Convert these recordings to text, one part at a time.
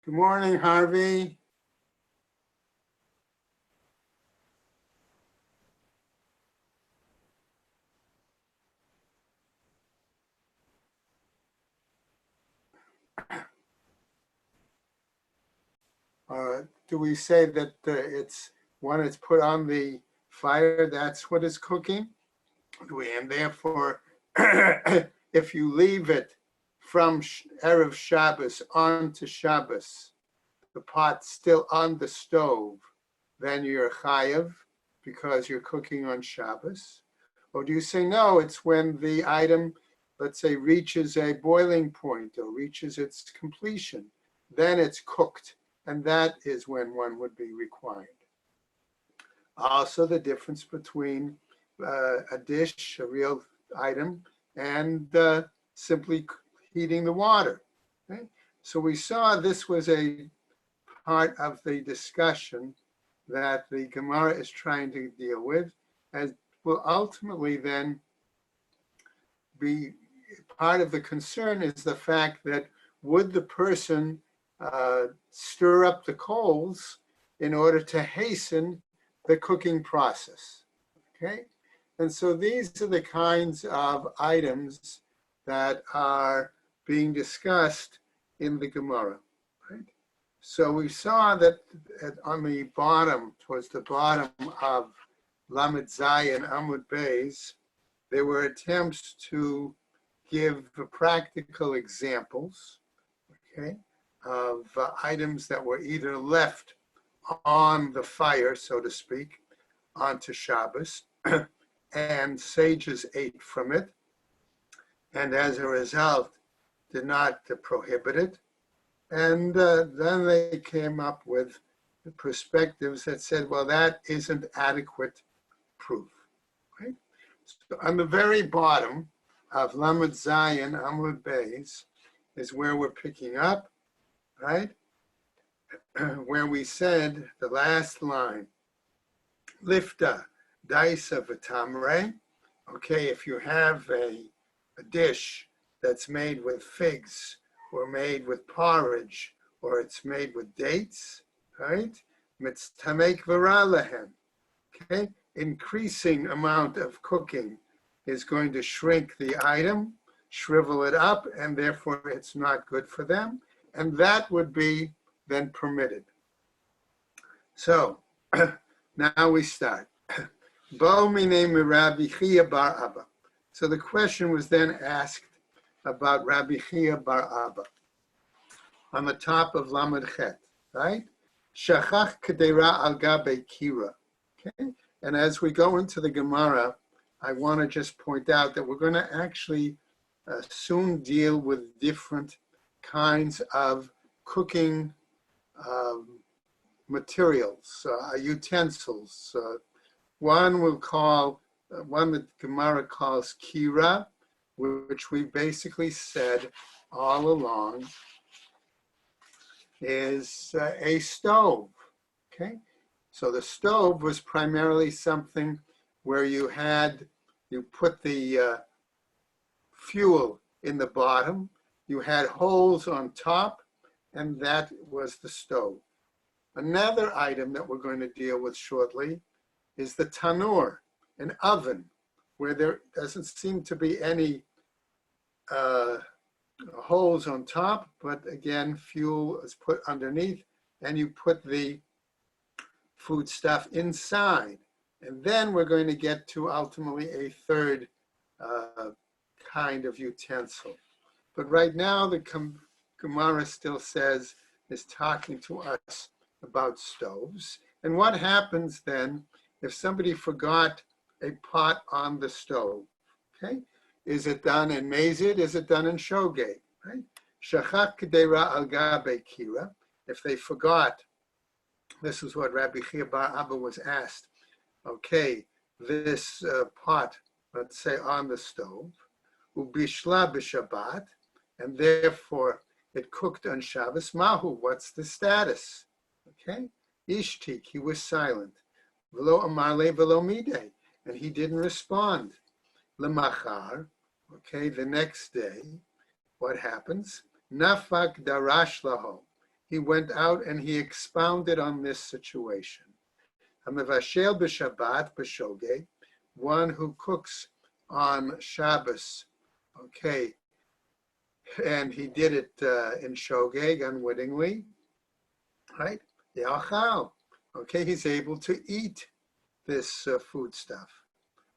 Good morning, Harvey. Do we say that it's when it's put on the fire, that's what is cooking? And therefore, if you leave it from Erev Shabbos onto Shabbos, the pot's still on the stove, then you're chayav because you're cooking on Shabbos? Or do you say, no, it's when the item, let's say, reaches a boiling point or reaches its completion, then it's cooked, and that is when one would be required. Also, the difference between a dish, a real item, and simply heating the water. Okay? So we saw this was a part of the discussion that the Gemara is trying to deal with, as will ultimately then be part of the concern is the fact that would the person stir up the coals in order to hasten the cooking process, okay? And so these are the kinds of items that are being discussed in the Gemara, right? So we saw that on the bottom, towards the bottom of Lamed Zayin Amud Beis, there were attempts to give practical examples, okay, of items that were either left on the fire, so to speak, onto Shabbos, and sages ate from it, and as a result did not prohibit it. And then they came up with the perspectives that said, well, that isn't adequate proof, right? So on the very bottom of Lamed Zayin Amud Beis is where we're picking up, right? Where we said the last line, Lifta Daisa V'Tamre. Okay, if you have a dish that's made with figs or made with porridge or it's made with dates, right? Mitztamek V'Ralahem. Okay, increasing amount of cooking is going to shrink the item, shrivel it up, and therefore it's not good for them. And that would be then permitted. So now we start. Bo mine Rabbi Chia bar Abba. So the question was then asked about Rabbi Chia bar Abba on the top of Lamed Chet, right? Shachach kedera al gabe kira. Okay, and as we go into the Gemara, I want to just point out that we're going to actually soon deal with different kinds of cooking materials, utensils. One that Gemara calls kira, which we basically said all along is a stove, okay? So the stove was primarily something where you put the fuel in the bottom, you had holes on top, and that was the stove. Another item that we're going to deal with shortly is the tanur, an oven, where there doesn't seem to be any holes on top, but again, fuel is put underneath, and you put the food stuff inside. And then we're going to get to ultimately a third kind of utensil. But right now, the Gemara still is talking to us about stoves. And what happens then if somebody forgot a pot on the stove? Okay, is it done in Mazid? Is it done in Shogeg? Right? Shachach kedera al gabe kira. If they forgot, this is what Rabbi Chia bar Abba was asked. Okay, this pot, let's say on the stove, ubishla b'Shabbat, and therefore it cooked on Shabbos. Mahu, what's the status? Okay, ishtik, he was silent. V'lo amarle v'lo midei, and he didn't respond. Lemachar, okay, the next day, what happens? Nafak darash laho, he went out and he expounded on this situation. Hamevashel b'Shabbat b'shogeg, one who cooks on Shabbos, okay, and he did it in shogeg unwittingly, right? Yachal, okay, he's able to eat this food stuff.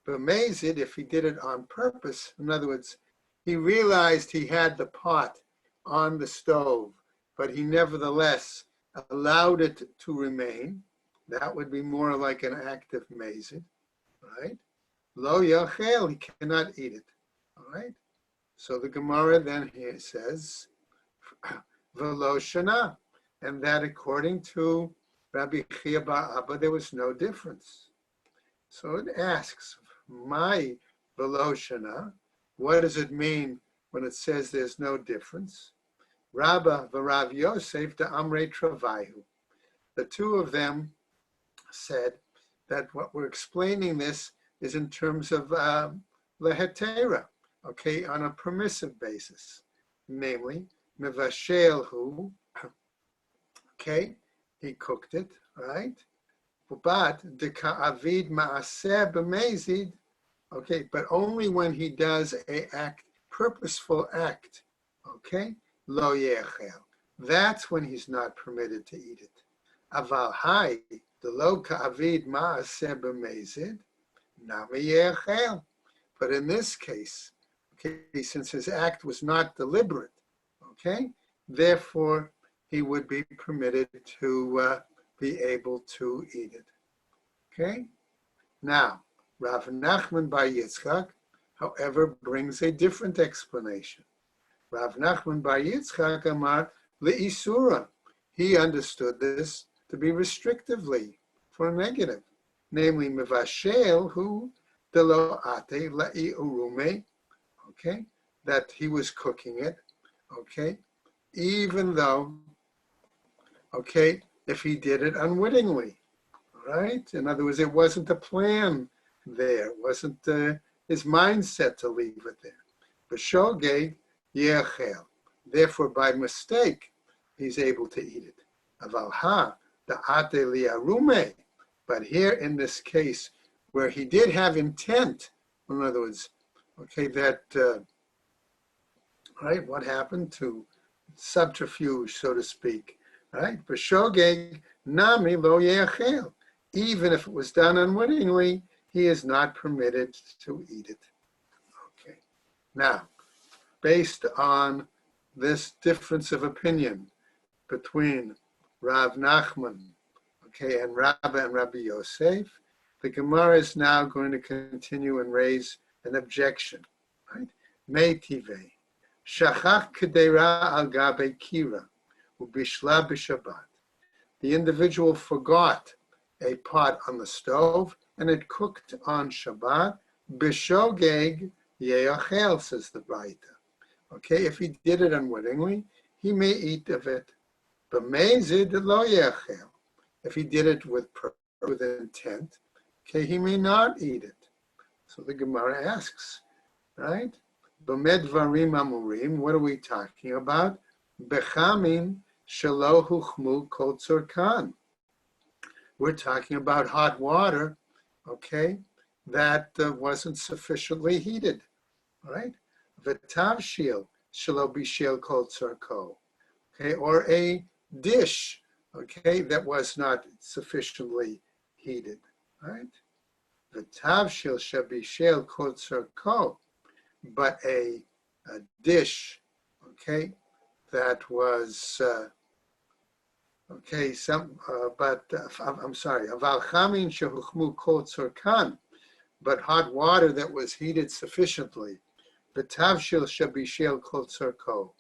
But mazid, if he did it on purpose, in other words, he realized he had the pot on the stove, but he nevertheless allowed it to remain. That would be more like an act of mazid, right? Lo yachel, he cannot eat it, all right? So the Gemara then here says, velo shana, and that according to Rabbi Chia bar Abba, there was no difference. So it asks, my velo shana, what does it mean when it says there's no difference? Rabba v'Rav Yosef de Amrei Travayu. The two of them said that what we're explaining this is in terms of lehetera, okay, on a permissive basis, namely mevashel hu, okay, he cooked it, right? But deka'avid ma'aseh b'mezid, okay, but only when he does a act, purposeful act, okay, lo yechel. That's when he's not permitted to eat it. Aval hai, the lo ka'avid ma'aseh b'mezid, nami yechel. But in this case, okay, since his act was not deliberate, okay, therefore he would be permitted to be able to eat it. Okay? Now, Rav Nachman bar Yitzchak, however, brings a different explanation. Rav Nachman bar Yitzchak amar le'isura. He understood this to be restrictively for a negative, namely mevashel hu delo ate la'i urume, okay, that he was cooking it, okay, even though, okay, if he did it unwittingly, right? In other words, it wasn't a plan there, it wasn't his mindset to leave it there. B'shogeg yechel. Therefore, by mistake, he's able to eat it. Aval ha the ate liarume. But here in this case, where he did have intent, in other words, okay, that, right, what happened to subterfuge, so to speak, right? B'shogeg nami lo yechel. Even if it was done unwittingly, he is not permitted to eat it. Okay. Now, based on this difference of opinion between Rav Nachman, okay, and Rabbi Yosef, the Gemara is now going to continue and raise an objection, right? Meitive, shachach kedera al gabe kira, ubishla b'Shabbat. The individual forgot a pot on the stove and it cooked on Shabbat. B'shogeg yeachel, says the Braita. Okay, if he did it unwittingly, he may eat of it. B'mezid lo yeachel. If he did it with intent, okay, he may not eat it. So the Gemara asks, right? B'med varim amurim, what are we talking about? Bechamin shelo huchmu kol tzorkan. We're talking about hot water, okay, that wasn't sufficiently heated, right? V'tavshil shelo bishel kol tzorko, okay, or a dish, okay, that was not sufficiently heated, right? V'tavshil shelo bishel kol tzorko, but a dish, okay, that was okay, I'm sorry, aval chamin shehuchmu kol tzorkan, but hot water that was heated sufficiently, v'tavshil shabishel kol tzorko,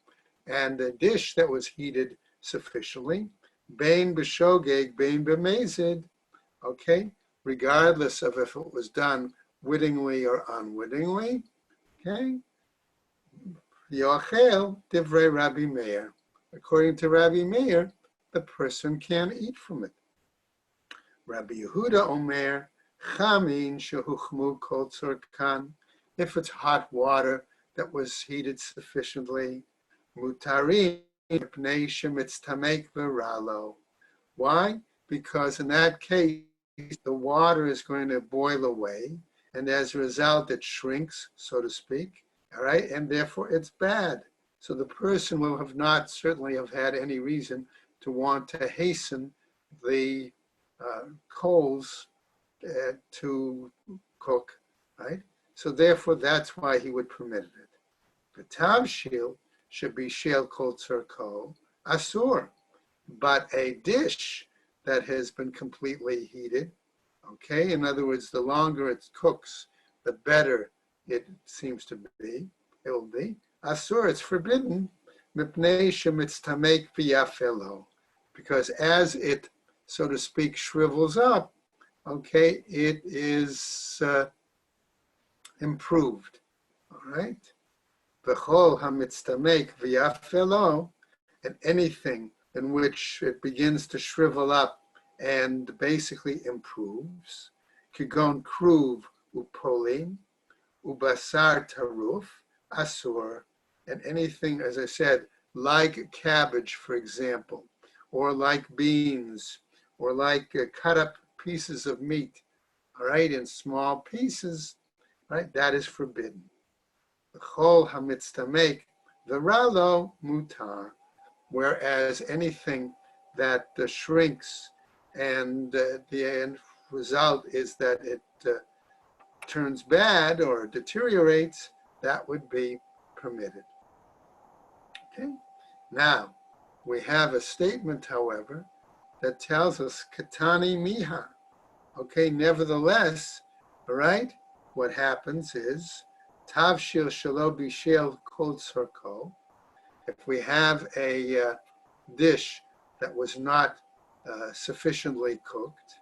and a dish that was heated sufficiently, bein b'shogeg, bein b'mezid, okay, regardless of if it was done wittingly or unwittingly, okay, yochel divrei Rabbi Meir. According to Rabbi Meir, the person can eat from it. Rabbi Yehuda Omer, chamin shehuchmu kol tzorkan. If it's hot water that was heated sufficiently, mutarim Why? Because in that case, the water is going to boil away, and as a result, it shrinks, so to speak, all right, and therefore it's bad. So the person will have not certainly have had any reason to want to hasten the coals to cook, right? So therefore, that's why he would permit it. The tavshil should be shel kol tzarko asur, but a dish that has been completely heated, okay? In other words, the longer it cooks, the better it seems to be. It will be asur. It's forbidden, mipnei shemitztamek v'yafelo, because as it, so to speak, shrivels up, okay, it is improved. All right. V'chol hamitztamek v'yafelo, and anything in which it begins to shrivel up and basically improves, kigon kruv upolin, ubasar taruf, asur, and anything, as I said, like cabbage, for example, or like beans, or like cut up pieces of meat, all right, in small pieces, right, that is forbidden. Chol hamitztamek v'ralo mutar, whereas anything that shrinks and the end result is that it turns bad or deteriorates, that would be permitted. Okay. Now, we have a statement, however, that tells us katani miha. Okay, nevertheless, all right, what happens is tavshil shelo bishel kol tzarko. If we have a dish that was not sufficiently cooked,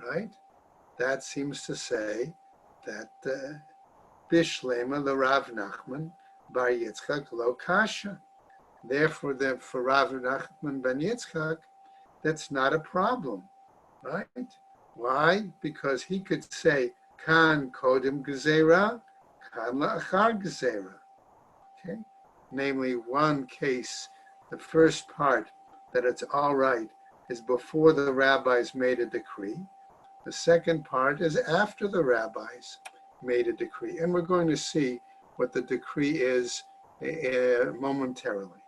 right, that seems to say that bishlema l'Rav Nachman bar Yitzchak lo kasha. Therefore, for Rav Nachman ben Yitzchak, that's not a problem, right? Why? Because he could say, kan kodim gezerah, kan la'achar gezerah. Okay? Namely, one case, the first part, that it's all right, is before the rabbis made a decree. The second part is after the rabbis made a decree. And we're going to see what the decree is momentarily.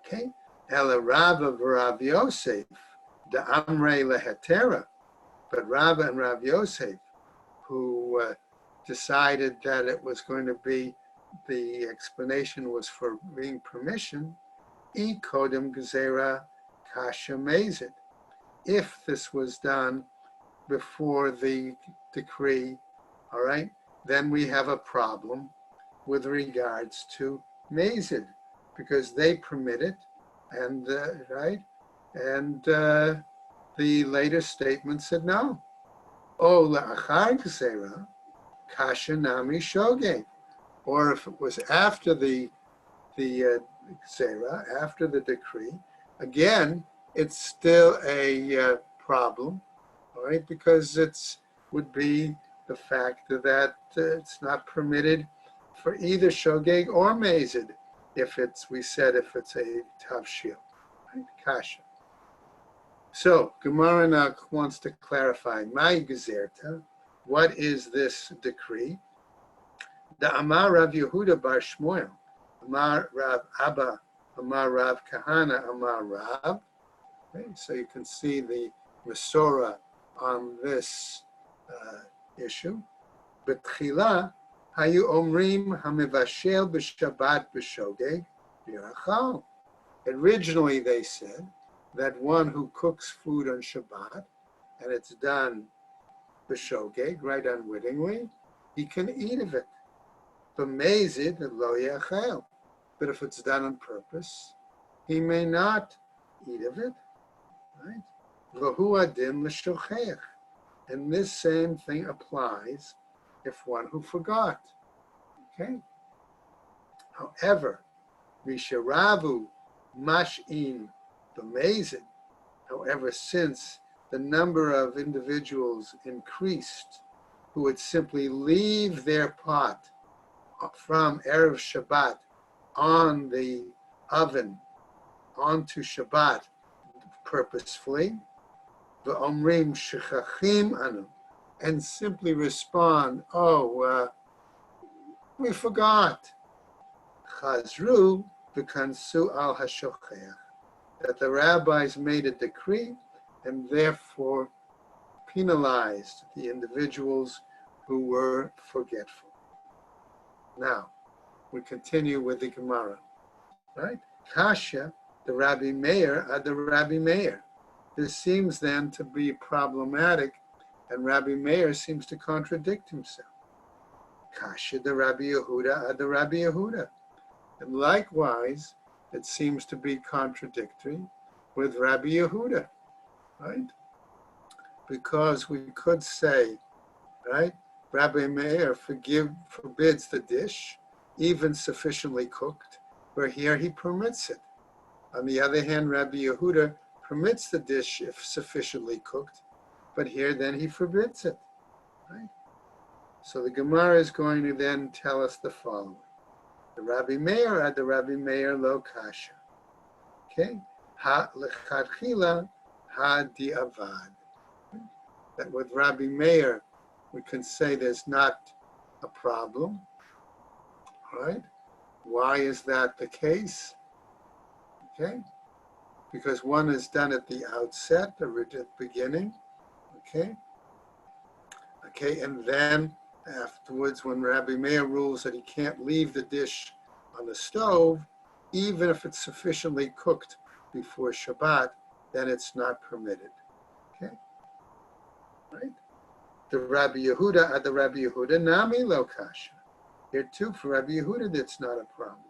Okay? Ela Rava v'Rav Yosef, the Amrei lehetera. But Rava and Rav Yosef, who decided that it was going to be, the explanation was for being permission, I kodem gezerah kasha mezid. If this was done before the decree, all right, then we have a problem with regards to mezid, because they permit it, and right, and the later statement said no. O la'achar gezerah kasha nami shogeg. Or if it was after the gezerah, after the decree, again, it's still a problem, all right, because it's would be the fact that it's not permitted for either shogeg or mezid if it's, we said, if it's a tavshil, right, kasha. So Gemara now wants to clarify, my gezerta, what is this decree? The Amar Rav Yehuda bar Shmuel, Amar Rav Abba, Amar Rav Kahana, Amar Rav. Okay, so you can see the Masorah on this issue. B'tchila hayu omrim hamivashel b'Shabbat b'shogeg v'yachal. Originally, they said that one who cooks food on Shabbat and it's done b'shogeg, right, unwittingly, he can eat of it. B'mezid lo yachel. But if it's done on purpose, he may not eat of it, right? V'hu adin l'shochech. And this same thing applies if one who forgot, okay? However, Misharavu mash'in b'mezid. However, since the number of individuals increased who would simply leave their pot from Erev Shabbat on the oven onto Shabbat purposefully, v'omrim shechachim anu, and simply respond, we forgot. Chazru v'kansu al hashocheach, that the rabbis made a decree and therefore penalized the individuals who were forgetful. Now, we continue with the Gemara, right? Kasha, the Rabbi Meir, the Rabbi Meir. This seems then to be problematic, and Rabbi Meir seems to contradict himself. Kasha, the Rabbi Yehuda, the Rabbi Yehuda. And likewise, it seems to be contradictory with Rabbi Yehuda, right? Because we could say, right, Rabbi Meir forbids the dish, even sufficiently cooked, where here he permits it. On the other hand, Rabbi Yehuda permits the dish if sufficiently cooked, but here then he forbids it, right? So the Gemara is going to then tell us the following. The Rabbi Meir ad the Rabbi Meir lo kasha. Okay? Ha lechatchila ha di'avad. That with Rabbi Meir, we can say there's not a problem, right? Why is that the case? Okay? Because one is done at the outset, or at the beginning, okay? Okay, and then afterwards, when Rabbi Meir rules that he can't leave the dish on the stove, even if it's sufficiently cooked before Shabbat, then it's not permitted, okay? Right? The Rabbi Yehuda, at the Rabbi Yehuda, nami lo kasha. Here too, for Rabbi Yehuda, that's not a problem.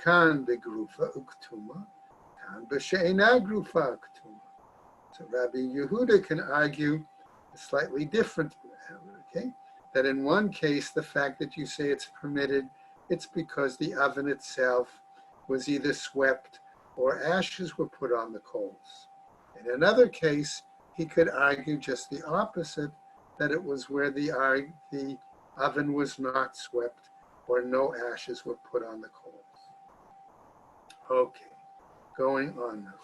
Kan begrufa uktuma, kan b'she'ena grufa uktuma. So Rabbi Yehuda can argue slightly different, okay? That in one case, the fact that you say it's permitted, it's because the oven itself was either swept or ashes were put on the coals. In another case, he could argue just the opposite, that it was where the oven was not swept or no ashes were put on the coals. Okay, going on now.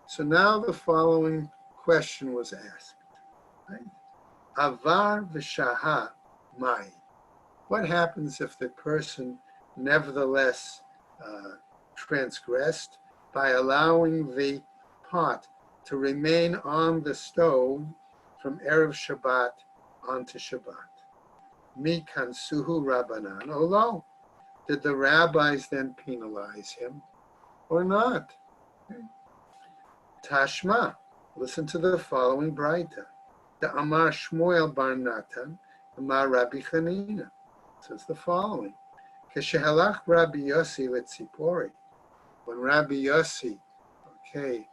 So now the following question was asked, right? Avar v'shaha mai. What happens if the person nevertheless transgressed by allowing the pot to remain on the stove from Erev Shabbat onto Shabbat? Mi kansuhu rabbanan olo. Did the rabbis then penalize him or not? Okay. Tashma, listen to the following braita. The Amar Shmuel bar Natan, Amar Rabbi Chanina, says the following. Keshehalach Rabbi Yossi letzipori. When Rabbi Yossi, okay,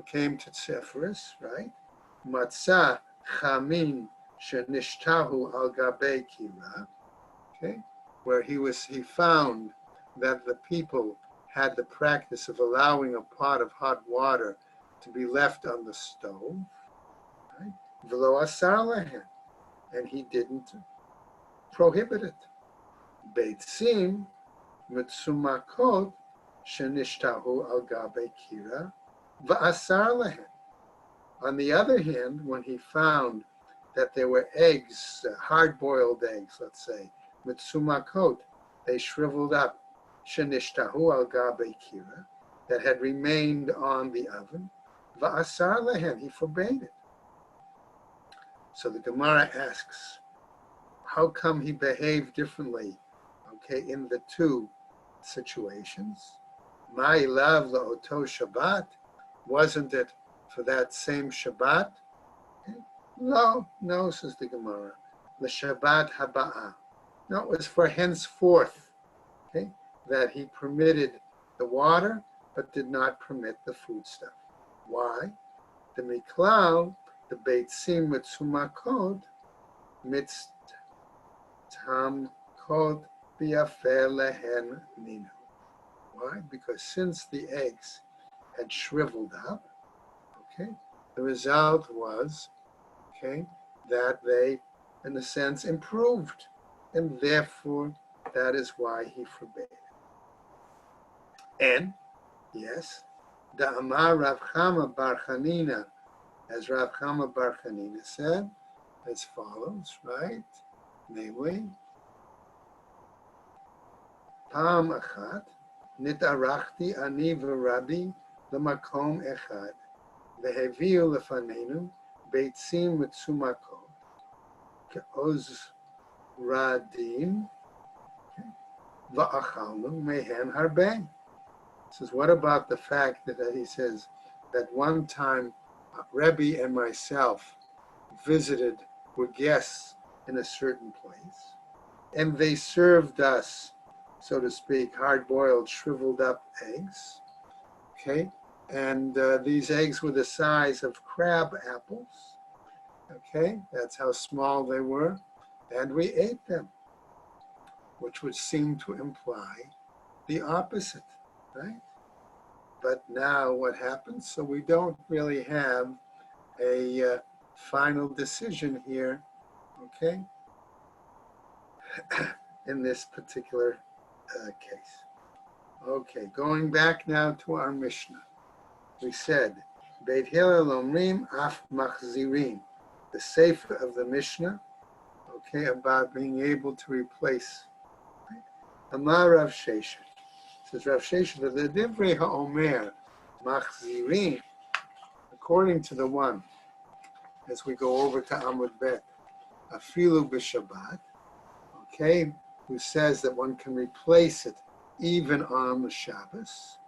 came to Tzepharis, right? Matzah chamin shenishtahu al gabei kira, okay, where he found that the people had the practice of allowing a pot of hot water to be left on the stove, right? V'lo asar lehen, and he didn't prohibit it. Beitzim mitzumakot shenishtahu al gabei kira v'asar lehen. On the other hand, when he found that there were eggs, hard-boiled eggs, let's say, mitzumakot, they shriveled up, shenishtahu al gabei kira, that had remained on the oven, v'asar lehen, he forbade it. So the Gemara asks, how come he behaved differently, okay, in the two situations? My love la'oto Shabbat, wasn't it for that same Shabbat? Okay. No, says the Gemara. The Shabbat haba'ah. No, it was for henceforth, okay, that he permitted the water, but did not permit the foodstuff. Why? The miklal, the beitzim mitzumakot, mitztamkot biyafer lehen ninu. Why? Because since the eggs had shriveled up, okay, the result was, okay, that they, in a sense, improved, and therefore that is why he forbade it. And Yes. The Amar Rav Chama Bar Chanina, as Rav Chama Bar Chanina said, as follows, right? Namely, Pam Achat, Nitarachti Ani V'Rabbi L'Makom Echad, V'Heviu Lefanenu, Beitzim Mitzumakot, Ke'oz Radim, Va'achalnu Mehen Harbeh. Says, what about the fact that he says that one time Rebbe and myself were guests in a certain place, and they served us, so to speak, hard-boiled, shriveled up eggs, okay? And these eggs were the size of crab apples, okay? That's how small they were, and we ate them, which would seem to imply the opposite, right? But now what happens? So we don't really have a final decision here, okay, in this particular case. Okay, going back now to our Mishnah. We said, Beit Hillel Omrim Af Machzirim, the sefer of the Mishnah, okay, about being able to replace. Amar Rav Sheshet. Says Rav Sheshet, that the Divrei HaOmer Machzirim, according to the one, as we go over to Amud Bet, Afilu b'Shabbat, okay, who says that one can replace it even on the Shabbos.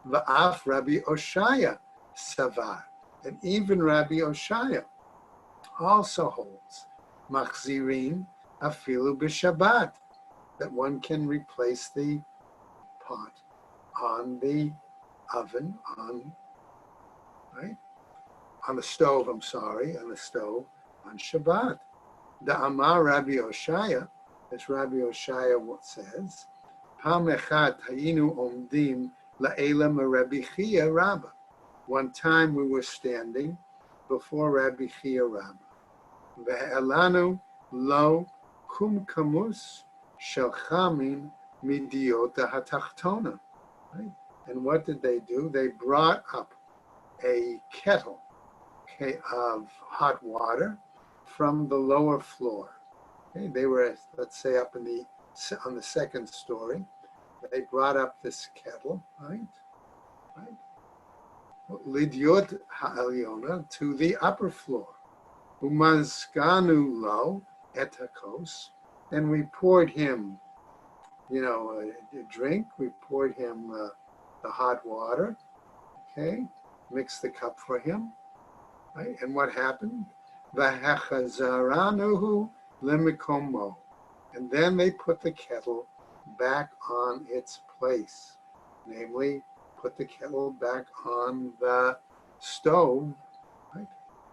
Va'af Rabbi Oshaya Savar, and even Rabbi Oshaya also holds Machzirin Afilu b'Shabbat, that one can replace the pot on the oven, right? On the stove, on Shabbat. The Amar Rabbi Oshaya, as Rabbi Oshaya says, Pam echad hayinu omdim la'ela Rabbi Chia Rabba. One time we were standing before Rabbi Chia Rabba. Ve'elanu lo kum kamus shel chamin midiota hatachtona. Right? And what did they do? They brought up a kettle, okay, of hot water from the lower floor. Okay, they were, let's say, up on the second story. They brought up this kettle, right? Lidyot ha'alyona, to the upper floor. Umazkanu lo etakos, and we poured him, a drink. We poured him the hot water. Okay, mixed the cup for him. Right, and what happened? V'hachazaranuhu lemikomo, and then they put the kettle back on its place, namely, put the kettle back on the stove. Right?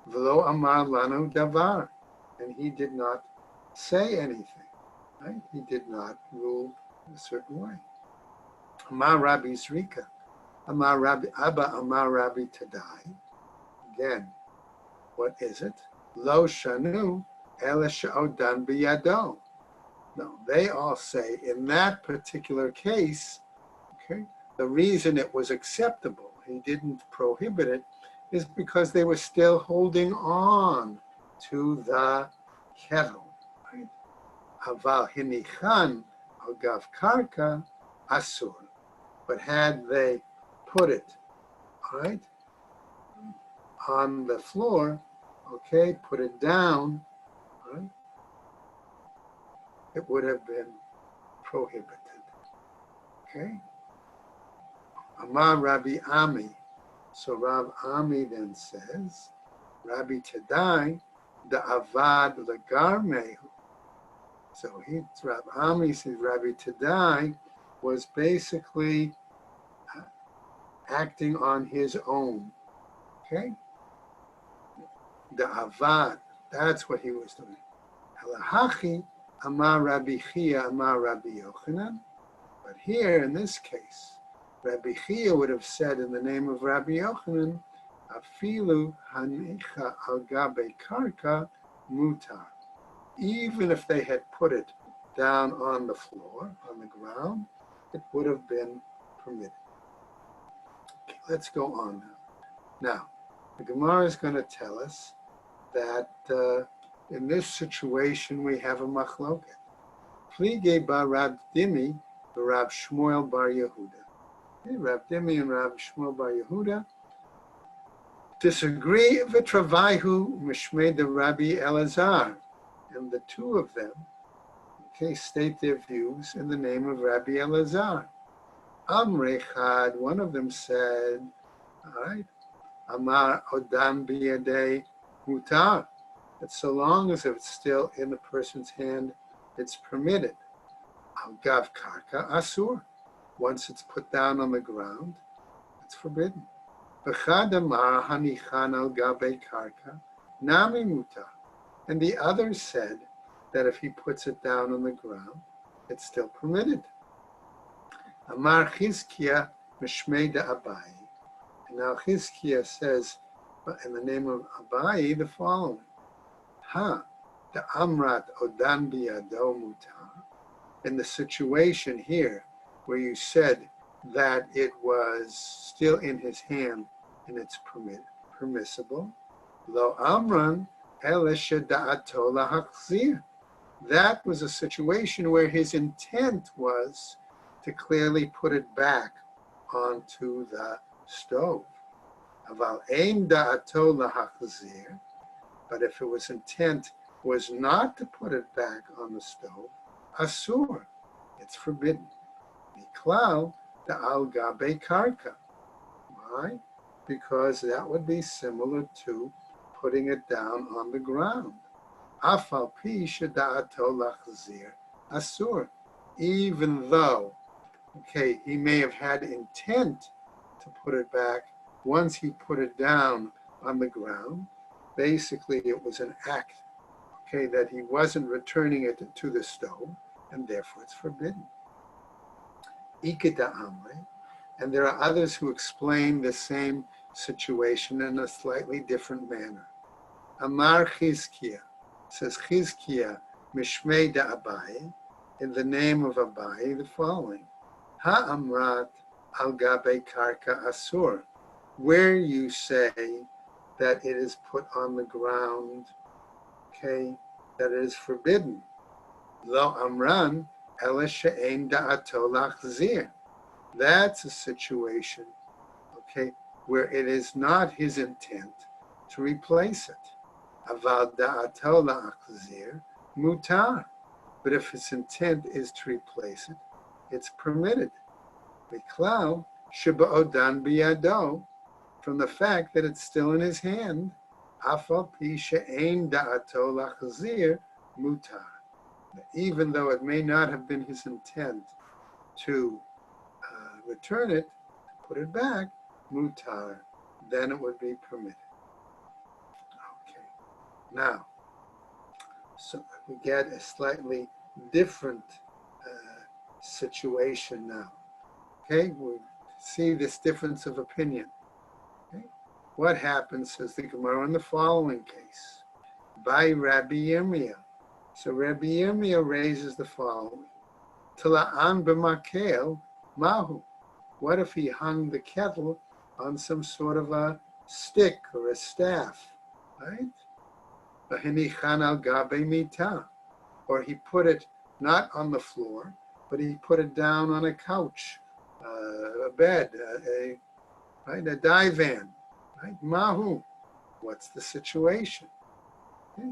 V'lo amar lanu davar, and he did not say anything. Right? He did not rule in a certain way. Amar Rabbi Zrika, Amar Rabbi Abba, Amar Rabbi Tadai. Again, what is it? Lo shanu ela she'odan biyado. No, they all say in that particular case, okay, the reason it was acceptable, he didn't prohibit it, is because they were still holding on to the kettle. Right? Aval hinichan agav karka asur. But had they put it, all right, on the floor, okay, put it down, right, it would have been prohibited. Okay? Amar Rabbi Ami. So Rav Ami then says, Rabbi Tadai, the Avad Lagarmehu. So Rav Ami says Rabbi Tadai was basically acting on his own. Okay? The Avad, that's what he was doing. Halachachi Amar Rabbi Chia, Amar Rabbi Yochanan. But here, in this case, Rabbi Chia would have said in the name of Rabbi Yochanan, Afilu hanicha al gabe karka mutar. Even if they had put it down on the floor, on the ground, it would have been permitted. let's go on now. Now, the Gemara is going to tell us that in this situation we have a machloket. Plige bar Rab Dimi, Rab Shmuel bar Yehuda. Okay, Rab Dimi and Rab Shmuel bar Yehuda disagree. V'travaihu mishmei de Rabbi Elazar, and the two of them, okay, state their views in the name of Rabbi Elazar. Amrei Chad, one of them said, all right, Amar Odam biyadei mutar, that so long as it's still in the person's hand, it's permitted. Al gav karka asur, once it's put down on the ground, it's forbidden. V'chad amar hanichan al gabe karka nami mutar, and the other said that if he puts it down on the ground, it's still permitted. Amar Chizkiah mishmei de Abai. And now Chizkiah says, in the name of Abai, the following: Ha, the Amrat Odan biyado mutar. In the situation here, where you said that it was still in his hand and it's permissible, Lo Amran Elisha da'ato lahachzir. That was a situation where his intent was to clearly put it back onto the stove. Aval ein da'ato lahachzir, but if it was intent was not to put it back on the stove, asur, it's forbidden. Miklal da'al gabe karka. Why? Because that would be similar to putting it down on the ground. Afal pi sheda'ato lachzir asur. Even though, okay, he may have had intent to put it back, once he put it down on the ground, basically it was an act, okay, that he wasn't returning it to the stove, and therefore it's forbidden. Ikeda amre, and there are others who explain the same situation in a slightly different manner. Amar Chizkiah, says Chizkiah mishmei de Abai, in the name of Abai, the following: Ha amrat al gabe karka asur, where you say that it is put on the ground, okay, that it is forbidden. Lo amran ela she'ein da'ato lachzir. That's a situation, okay, where it is not his intent to replace it. Aval da'ato lachzir mutar. But if his intent is to replace it, it's permitted. Miklal sheba'odan biyado, from the fact that it's still in his hand, afal pi she'ein da'ato lachzir mutar. Even though it may not have been his intent to return it, put it back, mutar, then it would be permitted. Okay. Now, so we get a slightly different situation now. Okay, we see this difference of opinion. Okay? What happens, says the Gemara, in the following case? By Rabbi Yirmiyah. So Rabbi Yirmiyah raises the following: Tala'an b'makel mahu. What if he hung the kettle on some sort of a stick or a staff, right? V'henichan al gabe mita, or he put it not on the floor, but he put it down on a couch, a bed, a divan, right? Mahu. What's the situation? Okay.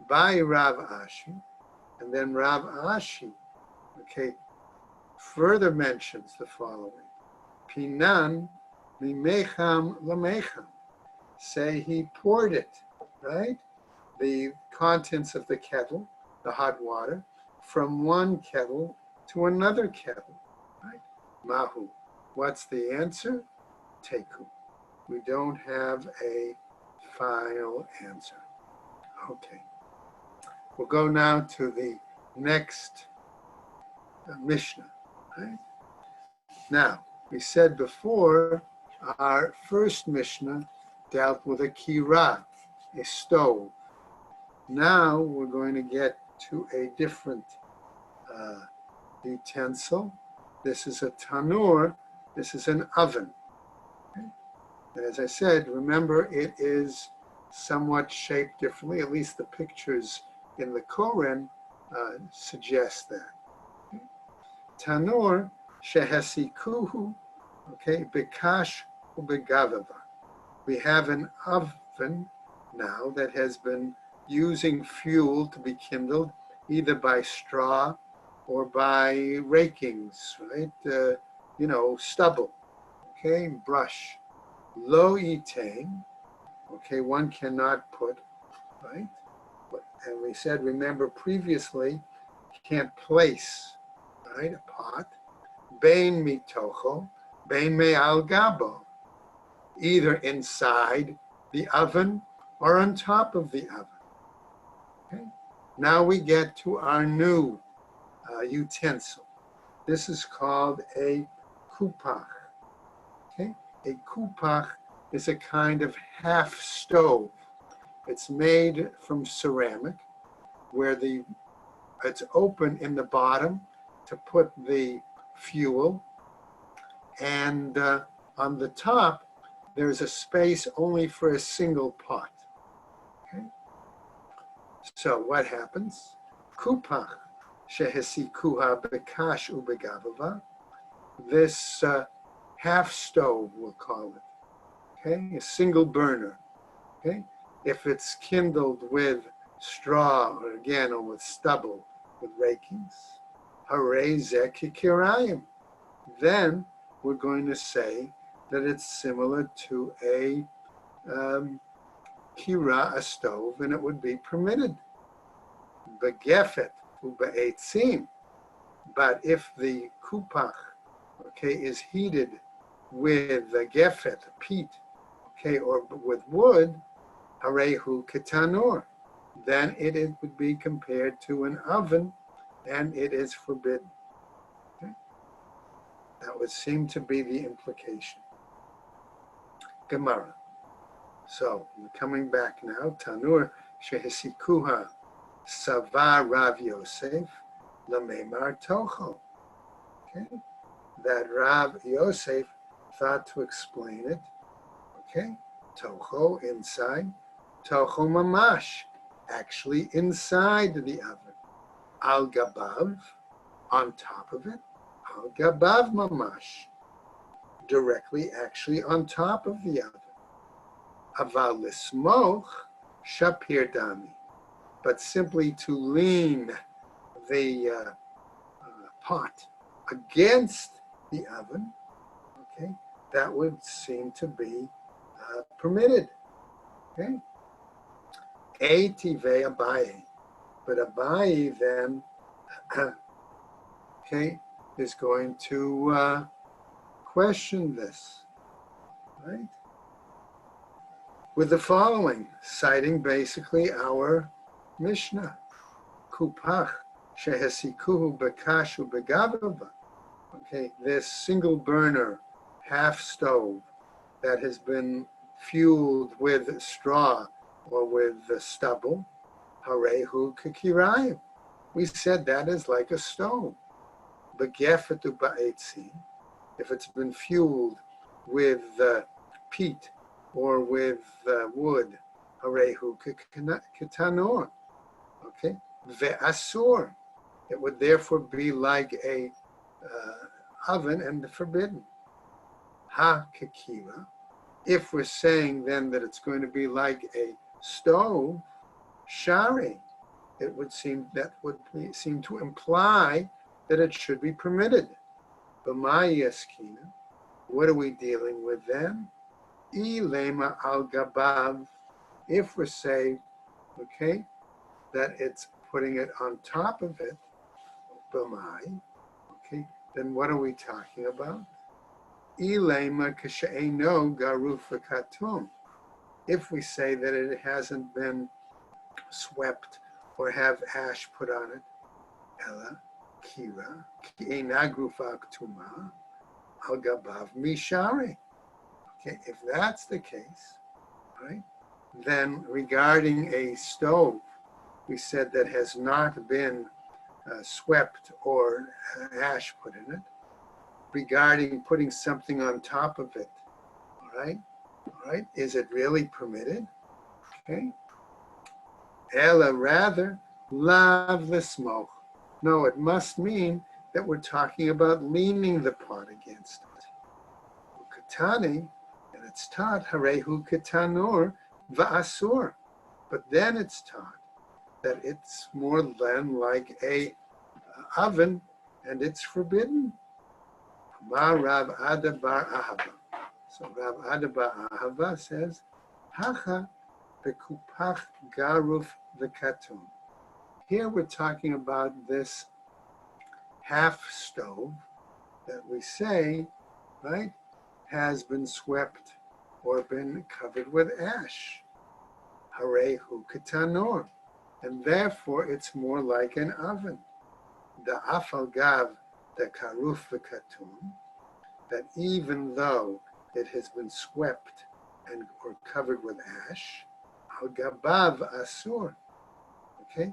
By Rav Ashi, and then Rav Ashi, okay, further mentions the following: Pinan mimecham lamecham. Say he poured it, right? The contents of the kettle, the hot water, from one kettle to another kettle, right? Mahu. What's the answer? Teku. We don't have a final answer. Okay. We'll go now to the next Mishnah, right? Now, we said before, our first Mishnah dealt with a kirah, a stove. Now we're going to get to a different utensil. This is a tanur. This is an oven. Okay? And as I said, remember, it is somewhat shaped differently. At least the pictures in the Koren suggest that. Okay? Tanur shehesikuhu, okay, bekash ubegavava. We have an oven now that has been using fuel to be kindled either by straw or by rakings, right? Stubble, okay, brush. Lo yitain, okay, one cannot put, right? And we said, remember previously, can't place, right, a pot. Bein mitocho, bein me'al gabo, either inside the oven or on top of the oven. Okay? Now we get to our new utensil. This is called a kupach. Okay? A kupach is a kind of half stove. It's made from ceramic, where it's open in the bottom to put the fuel, and on the top there's a space only for a single pot. Okay? So what happens? Kupach shehesikuha bekash ubegavava. This half stove, we'll call it. Okay, a single burner. Okay, if it's kindled with straw, or with stubble, with rakings, harei zeh kikirayim. Then we're going to say that it's similar to a kira, a stove, and it would be permitted. Begefet ube'etzim. But if the kupach, okay, is heated with the gefet, peat, okay, or with wood, harehu ketanor, then it would be compared to an oven, and it is forbidden. Okay? That would seem to be the implication. Gemara. So, coming back now, Tanur shehesikuha savar Rav Yosef lamemar tocho. Okay, that Rav Yosef thought to explain it. Okay, tocho, inside, tocho mamash, actually inside the oven. Al gabav, on top of it. Al gabav mamash, directly, actually on top of the oven. Aval lismoch shapir dami, but simply to lean the pot against the oven, okay, that would seem to be permitted. Okay, Tive Abaye, but Abaye then, okay, is going to question this, right? With the following, citing basically our Mishnah, Kupach shehesikuhu bekashu begavava. Okay, this single burner half stove that has been fueled with straw or with stubble, harehu kikirayim. We said that is like a stove. Begefetu ba'etzi, if it's been fueled with peat or with wood, harehu ketanor. Okay, ve'asur. It would therefore be like a oven and forbidden. Ha kikira. If we're saying then that it's going to be like a stove, shari, it would seem seem to imply that it should be permitted. B'mayaskina, what are we dealing with then? Ilema al gabav. If we're saying, okay, that it's putting it on top of it, b'may, okay, then what are we talking about? Ilema kashe'eno garuf v'katum. If we say that it hasn't been swept or have ash put on it, ela kira ki'ena grufa ktuma al gabav mishari. Okay, if that's the case, right, then regarding a stove, we said that has not been swept or ash put in it. Regarding putting something on top of it, all right, All right, is it really permitted? Okay. Ella, rather, lav l'smoch. No, it must mean that we're talking about leaning the pot against it. Katani, and it's taught, harehu katanor va'asur. But then it's taught that it's more than like a oven, and it's forbidden. Ma Rav Ada bar Ahava. So Rav Ada bar Ahava says, Hacha bekupach garuf v'katum. Here we're talking about this half stove that we say, right, has been swept or been covered with ash. Harehu katanor. And therefore it's more like an oven. The afal gav, the karuf v'katum, that even though it has been swept and or covered with ash, al gabav asur, okay,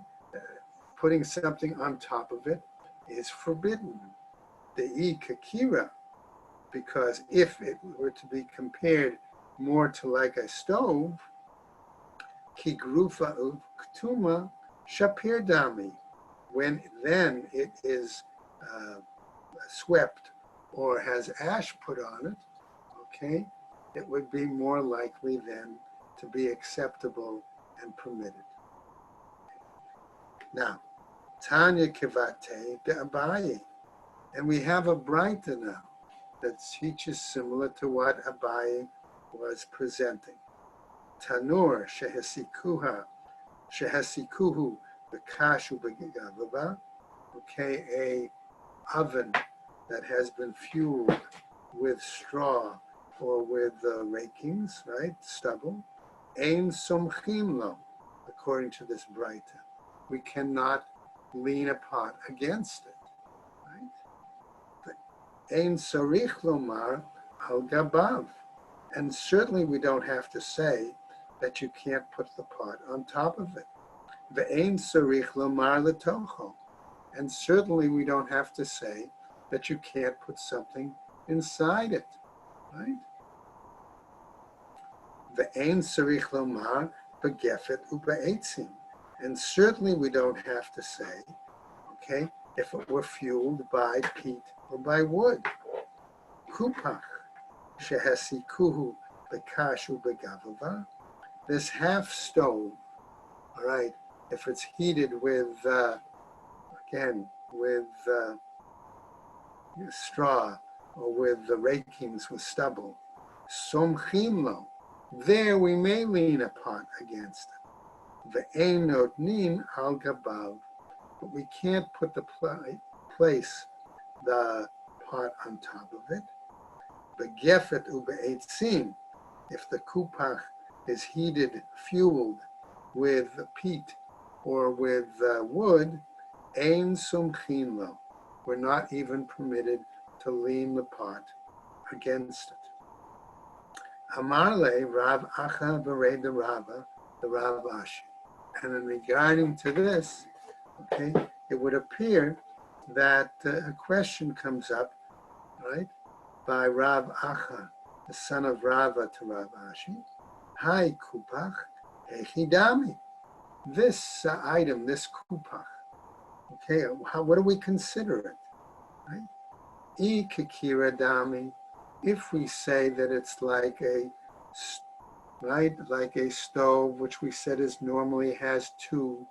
putting something on top of it is forbidden. The kakira, because if it were to be compared more to like a stove, ki grufa uktuma shapir dami, when then it is swept or has ash put on it, okay, it would be more likely then to be acceptable and permitted. Now, Tanya Kivate de Abaye, and we have a Braita now that teaches similar to what Abaye was presenting. Tanur shehesikuhu bekashu begavava, okay, a oven that has been fueled with straw or with rakings, right, stubble, ein somchim lo, according to this Braita. We cannot lean a pot against it, right? Ein sarich lomar al gabav. And certainly we don't have to say that you can't put the pot on top of it. Ve'ein sarich lomar letocho. And certainly we don't have to say that you can't put something inside it, right? Ve'ein sarich lomar begefet ube'etzim. And certainly we don't have to say, okay, if it were fueled by peat or by wood. Kupach shehesikuhu bekashu begavava. This half stove, all right, if it's heated with, again, with straw or with the rakings with stubble, somchim lo, there we may lean a pot against it. Ve'ein notnin al gabav, but we can't put place the pot on top of it. Begefet ube'etzim, if the kupach is heated, fueled with peat or with wood, ein sumchin lo, we're not even permitted to lean the pot against it. Amarle Rav Acha Berei the Rava, the Rav Ashi. And in regarding to this, okay, it would appear that a question comes up, right, by Rav Acha, the son of Rava to Rav Ashi. Hai kupach echidami. This item, this kupach, okay, what do we consider it? Right? I kakira dami. If we say that it's like a, right, like a stove, which we said is normally has two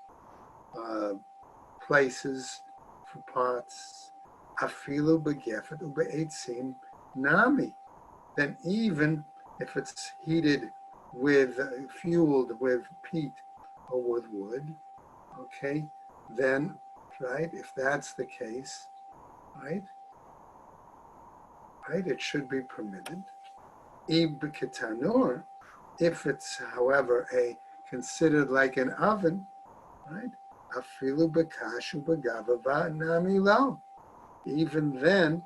places for pots, afilu begefet ube'etzim nami. Then even if it's heated with, fueled with peat or with wood, okay, then, right, if that's the case, right, it should be permitted. Ibketanur, if it's, however, considered like an oven, right, afilu bekashu begavava nami lo. Even then,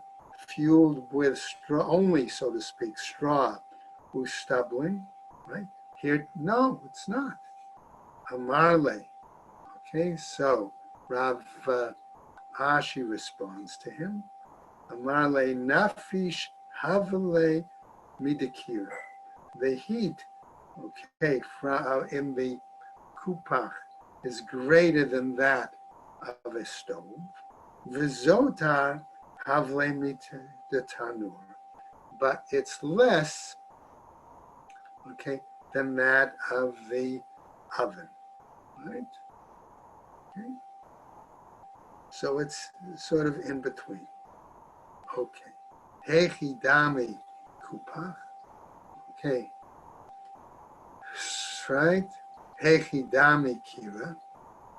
fueled with straw, only, so to speak, straw, who's stubbling, right? Here, no, it's not. Amarle. Okay, so Rav Ashi responds to him. Amarle nafish havale midakira. the heat, okay, in the kupach is greater than that of a stove. V'zotar havle mit the tanur, but it's less, okay, than that of the oven, right? Okay. So it's sort of in between. Okay. Hechidami kupach. Okay. Right? Hechidami kira.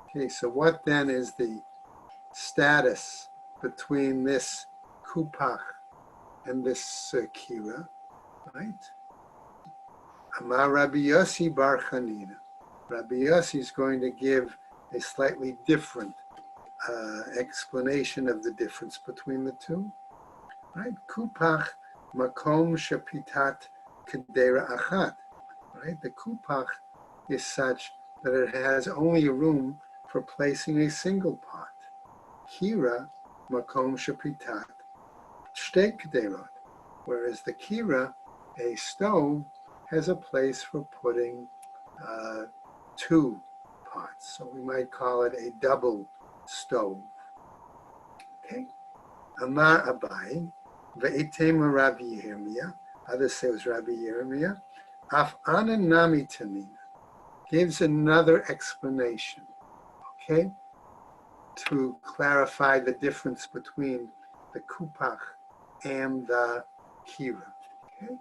Okay, so what then is the status between this kupach and this kira, right? Amar Rabbi Yossi Bar Chanina. Rabbi Yossi is going to give a slightly different explanation of the difference between the two, right? Kupach makom shapitat kedera achat, right? The kupach is such that it has only room for placing a single pot. Kira makom shapitat shtei kederot, whereas the kira, a stove, has a place for putting two pots. So we might call it a double stove. Okay. Amar Abai, ve'itema Rabbi Yirmiyah, others say it was Rabbi Yirmiyah, af ananami tanina, gives another explanation, okay, to clarify the difference between the kupach and the kira. Okay.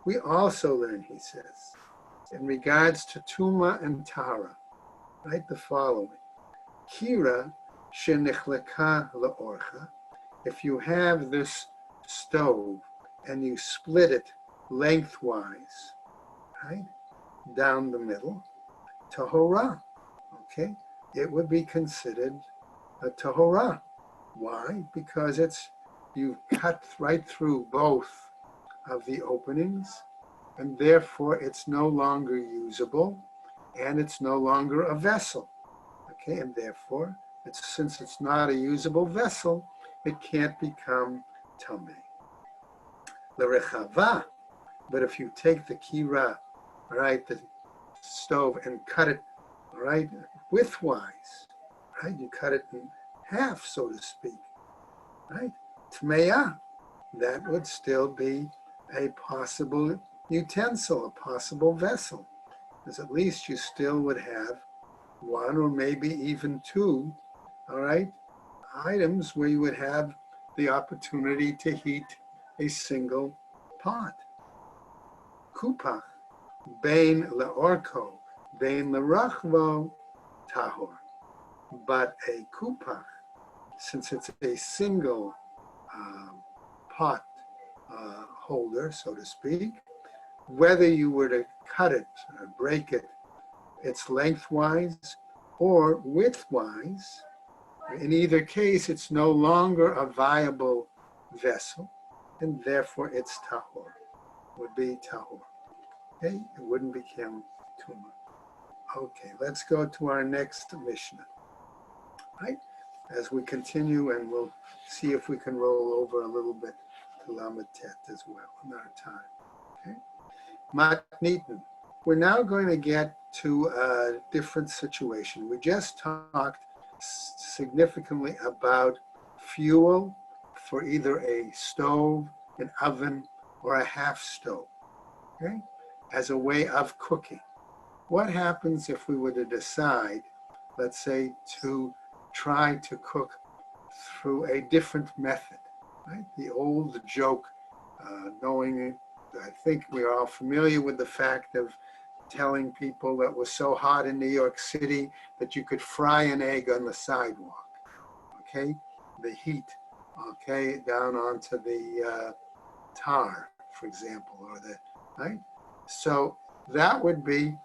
We also learn, he says, in regards to tuma and tara, right, the following. Kira shenichleka laorcha, if you have this stove and you split it lengthwise, right, down the middle, tahora, okay, it would be considered a tahora. Why? Because you cut right through both of the openings, and therefore it's no longer usable, and it's no longer a vessel. Okay, and therefore, since it's not a usable vessel, it can't become tameh. L'rechava, but if you take the kira, right, the stove, and cut it, right, widthwise, right, you cut it in half, so to speak, right, tmeya, that would still be a possible utensil, a possible vessel, because at least you still would have one or maybe even two, all right, items where you would have the opportunity to heat a single pot. Kupach, bein leorko, bein lerachvo, tahor. But a kupach, since it's a single pot holder, so to speak, whether you were to cut it or break it, it's lengthwise or widthwise, in either case, it's no longer a viable vessel, and therefore it's tahor, would be tahor. Okay, it wouldn't become tuma. Okay, let's go to our next Mishnah. Right, as we continue, and we'll see if we can roll over a little bit to Lamed Tet as well in our time. Okay, Matnitin. We're now going to get to a different situation. We just talked significantly about fuel for either a stove, an oven, or a half stove, okay, as a way of cooking. What happens if we were to decide, let's say, to try to cook through a different method, right? The old joke, knowing, I think we're all familiar with the fact of telling people that it was so hot in New York City that you could fry an egg on the sidewalk, okay? The heat, okay, down onto the tar, for example, or the, right? So that would be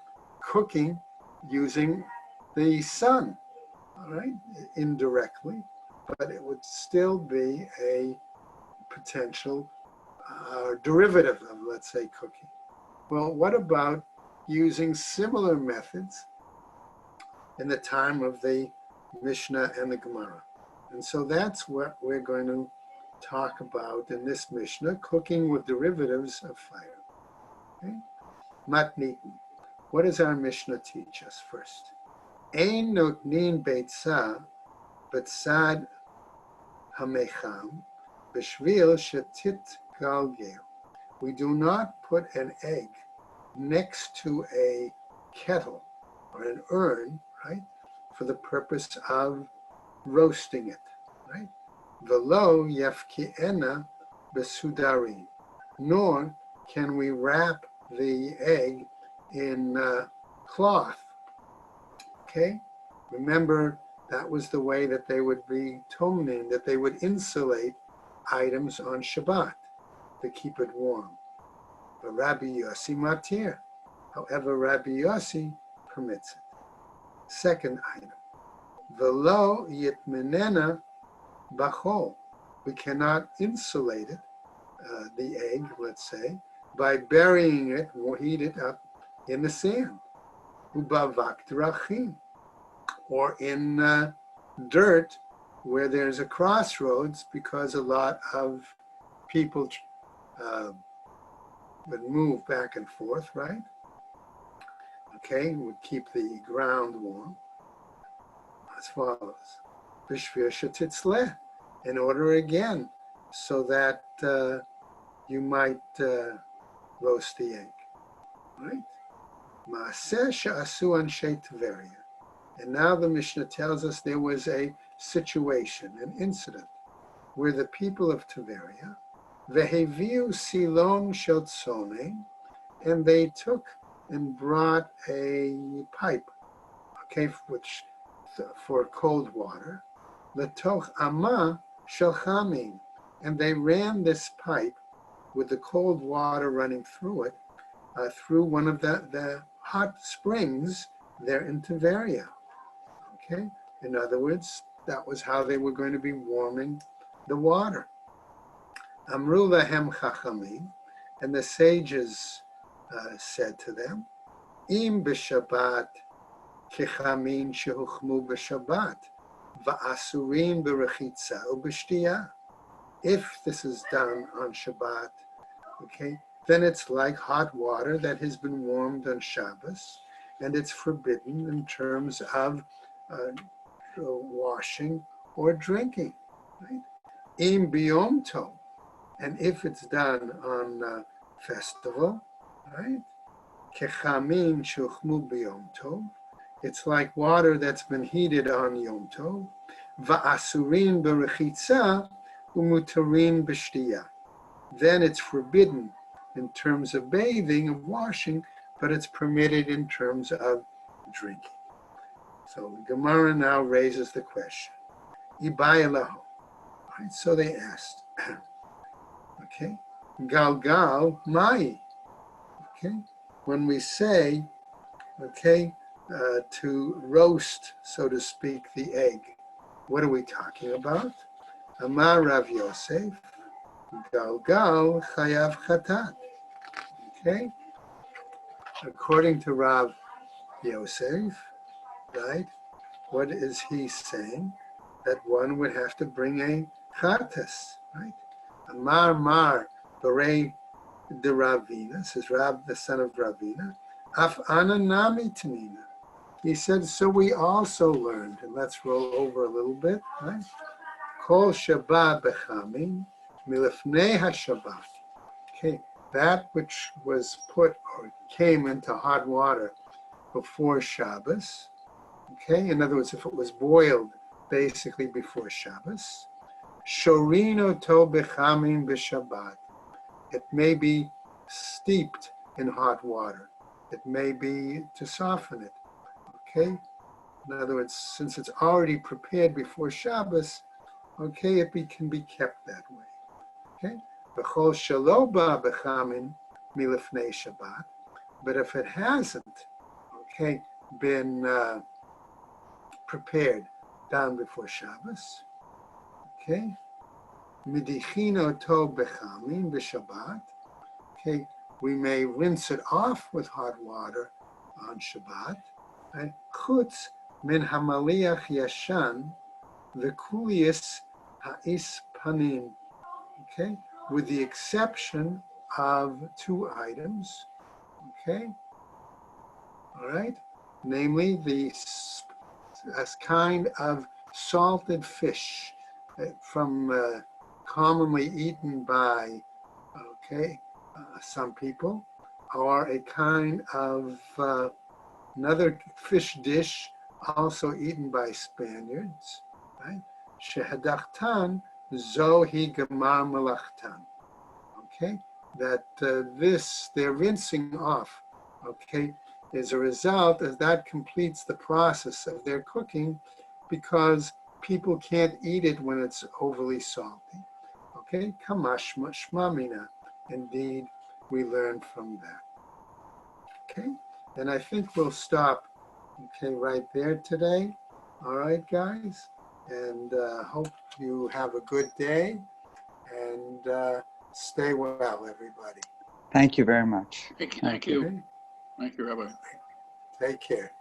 cooking using the sun, all right, indirectly, but it would still be a potential derivative of, let's say, cooking. Well, what about using similar methods in the time of the Mishnah and the Gemara? And so that's what we're going to talk about in this Mishnah, cooking with derivatives of fire. Okay? Matnitin. What does our Mishnah teach us first? Ein notnin beitza b'tzad hamecham b'shvil shetit galgel. We do not put an egg next to a kettle or an urn, right, for the purpose of roasting it, right? Velo yefki'ena besudarin. Nor can we wrap the egg in cloth, okay? Remember, that was the way that they would be toning, that they would insulate items on Shabbat to keep it warm. But Rabbi Yossi matir. However, Rabbi Yossi permits it. Second item, velo yitmenena bachol. We cannot insulate it, the egg, let's say, by burying it or heat it up in the sand, ubavak drachim, or in dirt where there's a crossroads, because a lot of people would move back and forth, right? Okay, would keep the ground warm. As follows: b'shvir shetitzleh, in order again, so that you might roast the egg, right? Maaseh she'asu anshe Tveria. And now the Mishnah tells us there was a situation, an incident, where the people of Tveria, veheviu silon shel tzonen, and they took and brought a pipe, okay, which for cold water, letoch ama shel chamin, and they ran this pipe with the cold water running through it, through one of the hot springs there in Tveria. Okay, in other words, that was how they were going to be warming the water. Amru lahem chachamim, and the sages said to them, Im b'Shabbat kechamin shehuchmu b'Shabbat va'asurin b'rechitza u'b'shtiyah. If this is done on Shabbat, okay, then it's like hot water that has been warmed on Shabbos, and it's forbidden in terms of washing or drinking, right? Im biyom tov, and if it's done on festival, right? Kechamin shuchmu biyom tov, it's like water that's been heated on Yom Tov. Va'asurin berechitza umutarin b'shtiyah. Then it's forbidden in terms of bathing and washing, but it's permitted in terms of drinking. So the Gemara now raises the question. Ibayalahu. Right, so they asked, okay, Galgal Mai. Okay, when we say, okay, to roast, so to speak, the egg, what are we talking about? Amar Rav Yosef, Galgal Chayav Chatat. Okay, according to Rav Yosef, right, what is he saying? That one would have to bring a chatas, right? Amar Mar Berei de Ravina, says Rab, the son of Ravina, Af Ananami Tanina. He said, so we also learned, and let's roll over a little bit, right? Kol Shabbat Bechamin, Milifnei HaShabbat. Okay, that which was put or came into hot water before Shabbos, okay, in other words, if it was boiled basically before Shabbos, Shorino to Bechamin B'Shabbat. It may be steeped in hot water. It may be to soften it. Okay? In other words, since it's already prepared before Shabbos, okay, it can be kept that way. Okay? B'chol shelo ba b'chamin milifnei Shabbat. But if it hasn't, okay, been prepared down before Shabbos, okay, midichino to b'chamin b'Shabbat. Okay, we may rinse it off with hot water on Shabbat. Right? Chutz min hamaliach yashan v'kuliyas ha'is panim. Okay, with the exception of two items. Okay. All right. Namely, a kind of salted fish commonly eaten by, okay, some people, or a kind of another fish dish also eaten by Spaniards, right? Shehadachtan zohi gemar malachtan. Okay, that their rinsing off, okay, is a result as that completes the process of their cooking, because people can't eat it when it's overly salty. Okay, kamash shmamina. Indeed, we learn from that. Okay, and I think we'll stop, okay, right there today. All right, guys, and hope you have a good day, and stay well, everybody. Thank you very much. Thank you. Okay? Thank you, Rabbi. Take care.